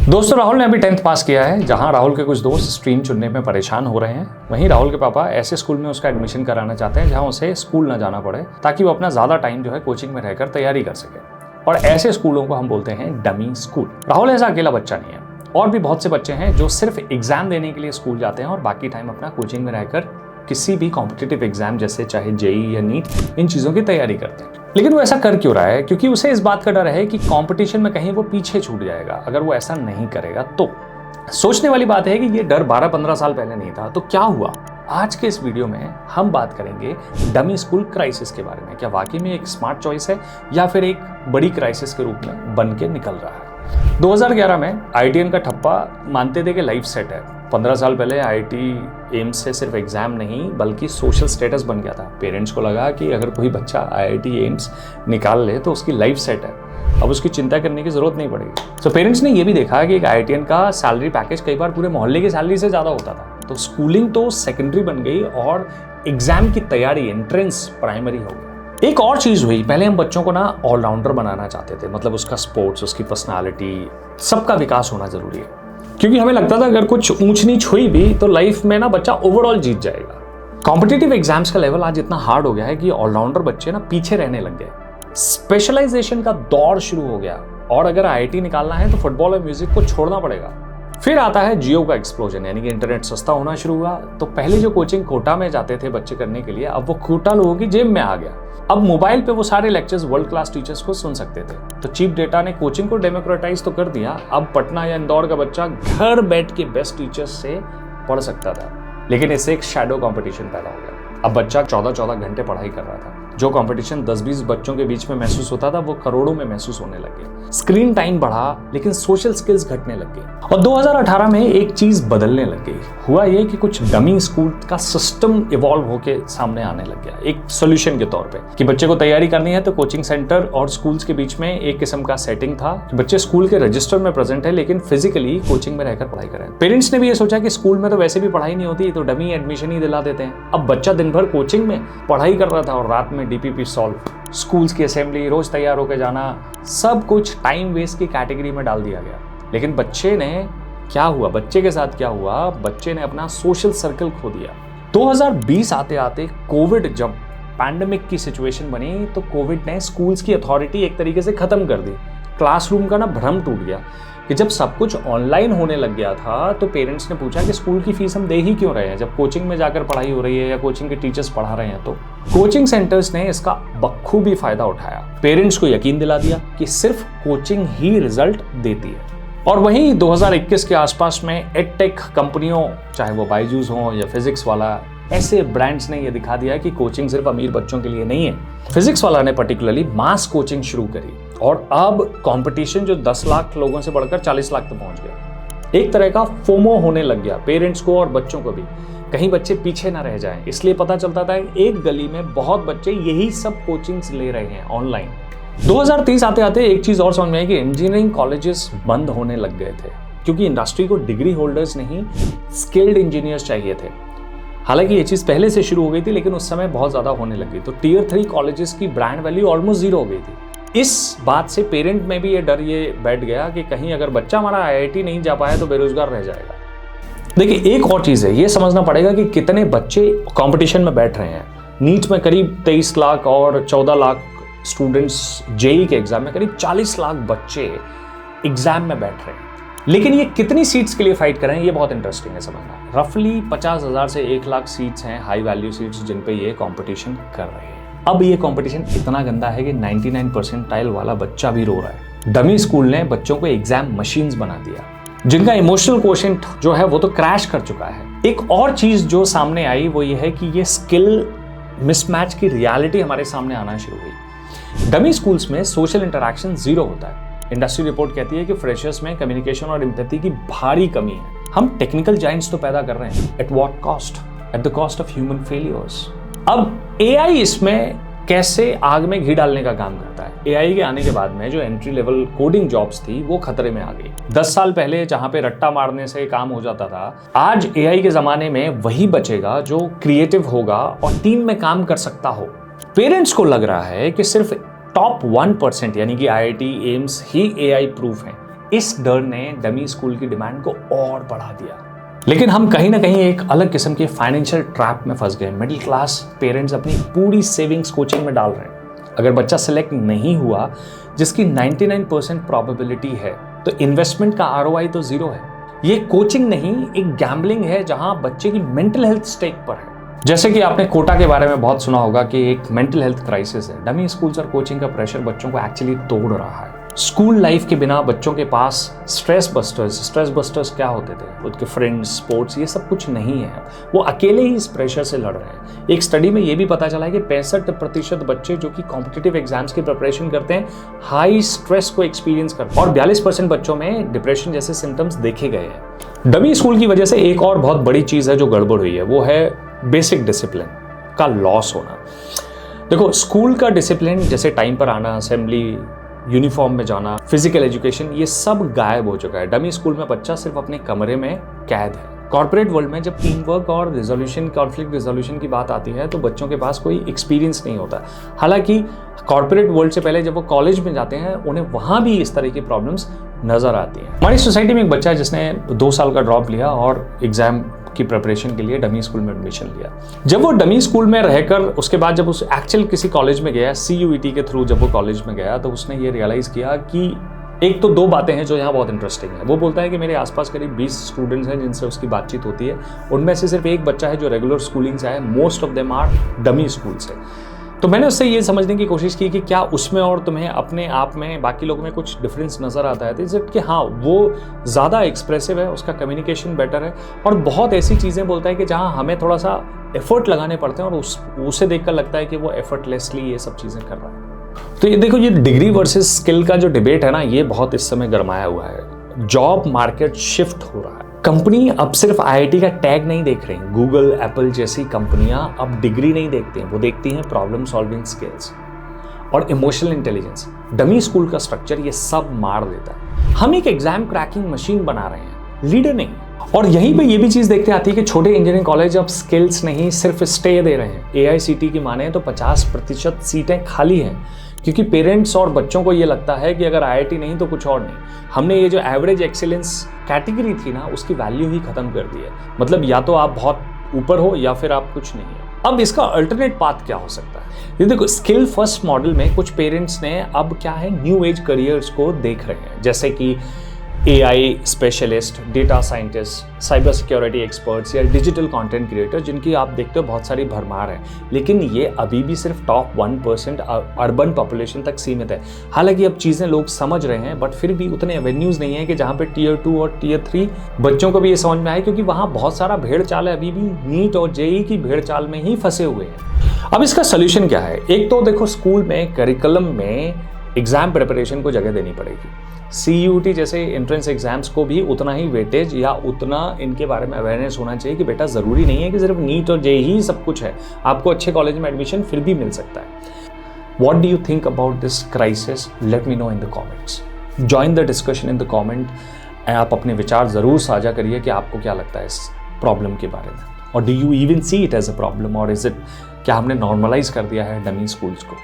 दोस्तों राहुल ने अभी 10th पास किया है। जहां राहुल के कुछ दोस्त स्ट्रीम चुनने में परेशान हो रहे हैं, वहीं राहुल के पापा ऐसे स्कूल में उसका एडमिशन कराना चाहते हैं जहां उसे स्कूल ना जाना पड़े, ताकि वो अपना ज़्यादा टाइम जो है कोचिंग में रहकर तैयारी कर सके। और ऐसे स्कूलों को हम बोलते हैं डमी स्कूल। राहुल ऐसा अकेला बच्चा नहीं है, और भी बहुत से बच्चे हैं जो सिर्फ एग्जाम देने के लिए स्कूल जाते हैं और बाकी टाइम अपना कोचिंग में रहकर किसी भी कॉम्पिटिटिव एग्जाम जैसे चाहे जेईई या नीट, इन चीज़ों की तैयारी करते हैं। लेकिन वो ऐसा कर क्यों रहा है? क्योंकि उसे इस बात का डर है कि कंपटीशन में कहीं वो पीछे छूट जाएगा अगर वो ऐसा नहीं करेगा तो। सोचने वाली बात है कि ये डर 12-15 साल पहले नहीं था, तो क्या हुआ? आज के इस वीडियो में हम बात करेंगे डमी स्कूल क्राइसिस के बारे में। क्या वाकई में एक स्मार्ट चॉइस है या फिर एक बड़ी क्राइसिस के रूप में बन के निकल रहा है? 2011 में आईटीएन का ठप्पा मानते थे कि लाइफ सेट है। 15 साल पहले आईआईटी एम्स से सिर्फ एग्जाम नहीं बल्कि सोशल स्टेटस बन गया था। पेरेंट्स को लगा कि अगर कोई बच्चा आईआईटी एम्स निकाल ले तो उसकी लाइफ सेट है, अब उसकी चिंता करने की जरूरत नहीं पड़ेगी। तो पेरेंट्स ने यह भी देखा कि एक आईआईटीएन का सैलरी पैकेज कई बार पूरे मोहल्ले की सैलरी से ज़्यादा होता था। तो स्कूलिंग तो सेकेंडरी बन गई और एग्जाम की तैयारी, एंट्रेंस, प्राइमरी हो गया। एक और चीज़ हुई, पहले हम बच्चों को ना ऑलराउंडर बनाना चाहते थे, मतलब उसका स्पोर्ट्स, उसकी पर्सनालिटी, सबका विकास होना जरूरी है। क्योंकि हमें लगता था अगर कुछ ऊंच नीच हुई भी तो लाइफ में ना बच्चा ओवरऑल जीत जाएगा। कॉम्पिटिटिव एग्जाम्स का लेवल आज इतना हार्ड हो गया है कि ऑलराउंडर बच्चे ना पीछे रहने लग गए। स्पेशलाइजेशन का दौर शुरू हो गया, और अगर आईआईटी निकालना है तो फुटबॉल और म्यूजिक को छोड़ना पड़ेगा। फिर आता है जियो का एक्सप्लोजन, यानी कि इंटरनेट सस्ता होना शुरू हुआ। तो पहले जो कोचिंग कोटा में जाते थे बच्चे करने के लिए, अब वो कोटा लोगों की जेब में आ गया। अब मोबाइल पे वो सारे लेक्चर्स वर्ल्ड क्लास टीचर्स को सुन सकते थे। तो चीप डेटा ने कोचिंग को डेमोक्रेटाइज तो कर दिया। अब पटना या इंदौर का बच्चा घर बैठ के बेस्ट टीचर्स से पढ़ सकता था। लेकिन इससे एक शैडो कंपटीशन पैदा हो गया। अब बच्चा 14-14 घंटे पढ़ाई कर रहा था। जो कंपटीशन 10-20 बच्चों के बीच में महसूस होता था वो करोड़ों में महसूस होने लग गया। स्क्रीन टाइम बढ़ा लेकिन सोशल स्किल्स घटने लग गई। और 2018 में एक चीज बदलने लग गई। हुआ ये कि कुछ डमी स्कूल का सिस्टम इवॉल्व होके सामने आने लग गया, एक सोल्यूशन के तौर पे कि बच्चे को तैयारी करनी है तो कोचिंग सेंटर और स्कूल्स के बीच में एक किस्म का सेटिंग था कि बच्चे स्कूल के रजिस्टर में प्रेजेंट है लेकिन फिजिकली कोचिंग में रहकर पढ़ाई करें। पेरेंट्स ने भी ये सोचा कि स्कूल में तो वैसे भी पढ़ाई नहीं होती, तो डमी एडमिशन ही दिला देते हैं। अब बच्चा दिन भर कोचिंग में पढ़ाई कर रहा था और रात में डीपीपी सॉल्व, स्कूल्स की असेंबली, रोज तैयार होकर जाना, सब कुछ टाइम वेस्ट की कैटेगरी में डाल दिया गया। लेकिन बच्चे के साथ क्या हुआ? बच्चे ने अपना सोशल सर्कल खो दिया। 2020 आते आते कोविड, जब पैंडेमिक की सिचुएशन बनी तो कोविड ने स्कूल्स की अथॉरिटी एक तरीके से खत्म कर दी। क्लासरूम का ना भ्रम टूट गया कि जब सब कुछ ऑनलाइन होने लग गया था तो पेरेंट्स ने पूछा कि स्कूल की फीस हम दे ही क्यों रहे हैं जब कोचिंग में जाकर पढ़ाई हो रही है या कोचिंग के टीचर्स पढ़ा रहे हैं। तो कोचिंग सेंटर्स ने इसका बखूबी फायदा उठाया। पेरेंट्स को यकीन दिला दिया कि सिर्फ कोचिंग ही रिजल्ट देती है। और वहीं 2021 के आसपास में एडटेक कंपनियों, चाहे वो बायजूस हो या फिजिक्स वाला, ऐसे ब्रांड्स ने यह दिखा दिया कि कोचिंग सिर्फ अमीर बच्चों के लिए नहीं है। फिजिक्स वाला ने पर्टिकुलरली मास कोचिंग शुरू करी और अब कंपटीशन जो 10 लाख लोगों से बढ़कर 40 लाख तक पहुंच गया। एक तरह का फोमो होने लग गया पेरेंट्स को और बच्चों को भी, कहीं बच्चे पीछे ना रह जाएं। इसलिए पता चलता था एक गली में बहुत बच्चे यही सब कोचिंग्स ले रहे हैं ऑनलाइन। 2030 आते आते एक चीज और समझ में आई कि इंजीनियरिंग कॉलेजेस बंद होने लग गए थे, क्योंकि इंडस्ट्री को डिग्री होल्डर्स नहीं, स्किल्ड इंजीनियर्स चाहिए थे। हालांकि ये चीज पहले से शुरू हो गई थी लेकिन उस समय बहुत ज्यादा होने लगी, तो टियर 3 कॉलेजेस की ब्रांड वैल्यू ऑलमोस्ट 0 हो गई थी। इस बात से पेरेंट में भी ये डर बैठ गया कि कहीं अगर बच्चा हमारा आईआईटी नहीं जा पाया तो बेरोजगार रह जाएगा। देखिए एक और चीज है, ये समझना पड़ेगा कि कितने बच्चे कंपटीशन में बैठ रहे हैं। नीट में करीब 23 लाख और 14 लाख स्टूडेंट्स, जेईई के एग्जाम में करीब 40 लाख बच्चे एग्जाम में बैठ रहे हैं। लेकिन ये कितनी सीट्स के लिए फाइट कर रहे हैं, ये बहुत इंटरेस्टिंग है समझना। रफली 50,000 से 1 लाख सीट्स हैं, हाई वैल्यू सीट्स, जिन पे ये कंपटीशन कर रहे हैं। अब ये कंपटीशन इतना गंदा है कि 99 परसेंटाइल वाला बच्चा भी रो रहा है। डमी स्कूल ने बच्चों को एग्जाम मशीन्स बना दिया, जिनका इमोशनल कोशेंट जो है वो तो क्रैश कर चुका है। एक और चीज जो सामने आई वो ये है कि ये स्किल मिसमैच की रियलिटी हमारे सामने आना शुरू हुई। डमी स्कूल्स में सोशल इंटरैक्शन 0 होता है। इंडस्ट्री रिपोर्ट कहती है कि फ्रेशर्स में कम्युनिकेशन और एम्पैथी की भारी कमी है। हम टेक्निकल जायंट्स तो पैदा कर रहे हैं, at what cost? At the cost of human failures. अब एआई इसमें कैसे आग में घी डालने का काम करता है? एआई के आने के बाद में जो एंट्री लेवल कोडिंग जॉब्स थी वो खतरे में आ गई। 10 साल पहले जहां पे रट्टा मारने से काम हो जाता था, आज एआई के जमाने में वही बचेगा जो क्रिएटिव होगा और टीम में काम कर सकता हो। पेरेंट्स को लग रहा है कि सिर्फ टॉप 1% यानी कि आईआईटी एम्स ही एआई प्रूफ हैं। इस डर ने डमी स्कूल की डिमांड को और बढ़ा दिया। लेकिन हम कहीं ना कहीं एक अलग किस्म के फाइनेंशियल ट्रैप में फंस गए। मिडिल क्लास पेरेंट्स अपनी पूरी सेविंग्स कोचिंग में डाल रहे हैं। अगर बच्चा सेलेक्ट नहीं हुआ, जिसकी 99% प्रोबेबिलिटी है, तो इन्वेस्टमेंट का आरओआई तो जीरो है। ये कोचिंग नहीं, एक गैम्बलिंग है जहां बच्चे की मेंटल हेल्थ स्टेक पर है। जैसे कि आपने कोटा के बारे में बहुत सुना होगा कि एक मेंटल हेल्थ क्राइसिस है। डमी स्कूल्स और कोचिंग का प्रेशर बच्चों को एक्चुअली तोड़ रहा है। स्कूल लाइफ के बिना बच्चों के पास स्ट्रेस बस्टर्स क्या होते थे, उनके फ्रेंड्स, स्पोर्ट्स, ये सब कुछ नहीं है। वो अकेले ही इस प्रेशर से लड़ रहे हैं। एक स्टडी में ये भी पता चला है कि 65% बच्चे जो कि कॉम्पिटिटिव एग्जाम्स की प्रिपरेशन करते हैं, हाई स्ट्रेस को एक्सपीरियंस करते हैं और 42% बच्चों में डिप्रेशन जैसे सिम्टम्स देखे गए हैं। डमी स्कूल की वजह से एक और बहुत बड़ी चीज़ है जो गड़बड़ हुई है, वो है बेसिक डिसिप्लिन का लॉस होना। देखो, स्कूल का डिसिप्लिन जैसे टाइम पर आना, असेंबली, यूनिफॉर्म में जाना, फिजिकल एजुकेशन, ये सब गायब हो चुका है। डमी स्कूल में बच्चा सिर्फ अपने कमरे में कैद है। कॉर्पोरेट वर्ल्ड में जब टीम वर्क और कॉन्फ्लिक्ट रिजोल्यूशन की बात आती है तो बच्चों के पास कोई एक्सपीरियंस नहीं होता। हालांकि कॉर्पोरेट वर्ल्ड से पहले जब वो कॉलेज में जाते हैं, उन्हें वहाँ भी इस तरह की प्रॉब्लम्स नज़र आती हैं। हमारी सोसाइटी में एक बच्चा है जिसने 2 साल का ड्रॉप लिया और एग्जाम की प्रिपरेशन के लिए डमी स्कूल में एडमिशन लिया। जब वो डमी स्कूल में रहकर उसके बाद जब उस एक्चुअल किसी कॉलेज में गया, CUET के थ्रू जब वो कॉलेज में गया, तो उसने ये रियलाइज़ किया कि एक तो 2 बातें हैं जो यहाँ बहुत इंटरेस्टिंग है। वो बोलता है कि मेरे आसपास करीब 20 स्टूडेंट्स हैं जिनसे उसकी बातचीत होती है, उनमें से सिर्फ एक बच्चा है जो रेगुलर स्कूलिंग से है। Most of them are dummy school से। तो मैंने उससे ये समझने की कोशिश की कि क्या उसमें और तुम्हें अपने आप में बाकी लोगों में कुछ डिफरेंस नज़र आता है। तो इज इट कि हाँ, वो ज़्यादा एक्सप्रेसिव है, उसका कम्युनिकेशन बेटर है और बहुत ऐसी चीज़ें बोलता है कि जहाँ हमें थोड़ा सा एफर्ट लगाने पड़ते हैं और उसे देखकर लगता है कि वो एफर्टलेसली ये सब चीज़ें कर रहा है। तो ये देखो, ये डिग्री वर्सेस स्किल का जो डिबेट है ना, ये बहुत इस समय गरमाया हुआ है। जॉब मार्केट शिफ्ट हो रहा है। कंपनी अब सिर्फ IIT का टैग नहीं देख रही। गूगल, एप्पल जैसी कंपनियां अब डिग्री नहीं देखती हैं, वो देखती हैं प्रॉब्लम सॉल्विंग स्किल्स और इमोशनल इंटेलिजेंस। डमी स्कूल का स्ट्रक्चर ये सब मार देता है। हम एक एग्जाम क्रैकिंग मशीन बना रहे हैं, लीडर नहीं। और यहीं पे ये भी चीज़ देखते आती है कि छोटे इंजीनियरिंग कॉलेज अब स्किल्स नहीं, सिर्फ स्टे दे रहे हैं। AICT की माने तो 50% सीटें खाली हैं, क्योंकि पेरेंट्स और बच्चों को ये लगता है कि अगर IIT नहीं तो कुछ और नहीं। हमने ये जो एवरेज एक्सीलेंस कैटेगरी थी ना, उसकी वैल्यू ही खत्म कर दी है। मतलब या तो आप बहुत ऊपर हो या फिर आप कुछ नहीं हो। अब इसका अल्टरनेट पाथ क्या हो सकता है? ये देखो, स्किल फर्स्ट मॉडल में कुछ पेरेंट्स ने अब क्या है, न्यू एज करियर्स को देख रहे हैं, जैसे कि AI specialist, data scientist, cyber security experts या डिजिटल कंटेंट क्रिएटर, जिनकी आप देखते हो बहुत सारी भरमार है। लेकिन ये अभी भी सिर्फ टॉप 1% अर्बन पॉपुलेशन तक सीमित है। हालांकि अब चीज़ें लोग समझ रहे हैं, बट फिर भी उतने एवेन्यूज़ नहीं है कि जहाँ पे Tier 2 और Tier 3 बच्चों को भी ये समझ में आए, क्योंकि वहाँ बहुत सारा भेड़ चाल है। अभी भी नीट और JEE की भेड़ चाल में ही फंसे हुए हैं। अब इसका सोल्यूशन क्या है? एक तो देखो, स्कूल में करिकुलम में एग्जाम प्रिपरेशन को जगह देनी पड़ेगी। CUET जैसे एंट्रेंस एग्जाम्स को भी उतना ही वेटेज या उतना इनके बारे में अवेयरनेस होना चाहिए कि बेटा ज़रूरी नहीं है कि सिर्फ नीट और JEE ही सब कुछ है, आपको अच्छे कॉलेज में एडमिशन फिर भी मिल सकता है। What do you think about this crisis? Let me know in the comments. Join the discussion in the comment. आप अपने विचार ज़रूर साझा करिए कि आपको क्या लगता है इस प्रॉब्लम के बारे में, और do you even see it as a problem, और is it क्या हमने नॉर्मलाइज कर दिया है डमी स्कूल्स को?